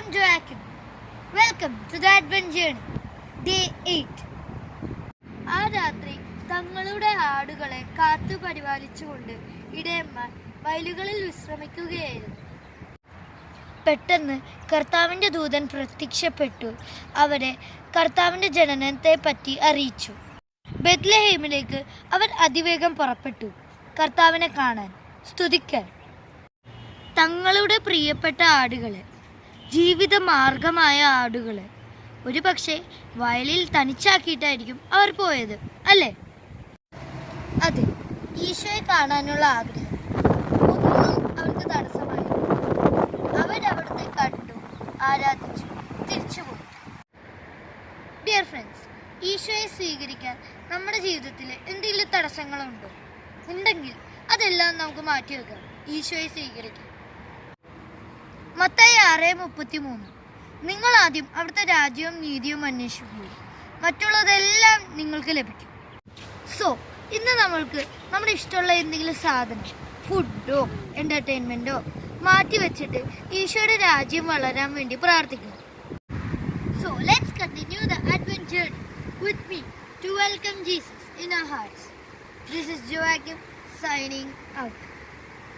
I'm Joachim. Welcome to the Advent Journey, Day 8. ആ രാത്രി തങ്ങളുടെ ആടുകളെ കാത്തു പരിപാലിച്ചുകൊണ്ട് ഇടയന്മാർ വയലുകളിൽ വിശ്രമിക്കുകയായിരുന്നു. പെട്ടെന്ന് കർത്താവിൻ്റെ ദൂതൻ പ്രത്യക്ഷപ്പെട്ടു അവരെ കർത്താവിൻ്റെ ജനനത്തെ പറ്റി അറിയിച്ചു. ബെത്ലഹേമിലേക്ക് അവർ അതിവേഗം പുറപ്പെട്ടു, കർത്താവിനെ കാണാൻ, സ്തുതിക്കാൻ. തങ്ങളുടെ പ്രിയപ്പെട്ട ആടുകളെ, ജീവിതമാർഗമായ ആടുകളെ ഒരു പക്ഷേ വയലിൽ തനിച്ചാക്കിയിട്ടായിരിക്കും അവർ പോയത്, അല്ലേ? അതെ, ഈശോയെ കാണാനുള്ള ആഗ്രഹം ഒന്നും അവർക്ക് തടസ്സമായി. അവരവിടുത്തെ കണ്ടു, ആരാധിച്ചു, തിരിച്ചുപോയി. ഡിയർ ഫ്രണ്ട്സ്, ഈശോയെ സ്വീകരിക്കാൻ നമ്മുടെ ജീവിതത്തിൽ എന്തെങ്കിലും തടസ്സങ്ങളുണ്ടോ? ഉണ്ടെങ്കിൽ അതെല്ലാം നമുക്ക് മാറ്റിവെക്കാം, ഈശോയെ സ്വീകരിക്കാം. മത്തായി 6:33. നിങ്ങൾ ആദ്യം അവിടുത്തെ രാജ്യവും നീതിയും അന്വേഷിക്കുക, മറ്റുള്ളതെല്ലാം നിങ്ങൾക്ക് ലഭിക്കും. സോ ഇന്ന് നമ്മൾക്ക് നമ്മുടെ ഇഷ്ടമുള്ള എന്തെങ്കിലും സാധനം, ഫുഡോ എൻ്റർടൈൻമെൻറ്റോ മാറ്റി വെച്ചിട്ട് ഈശോയുടെ രാജ്യം വളരാൻ വേണ്ടി പ്രാർത്ഥിക്കുക. So let's continue the advent journey with me to welcome Jesus in our hearts. This is Joachim signing out.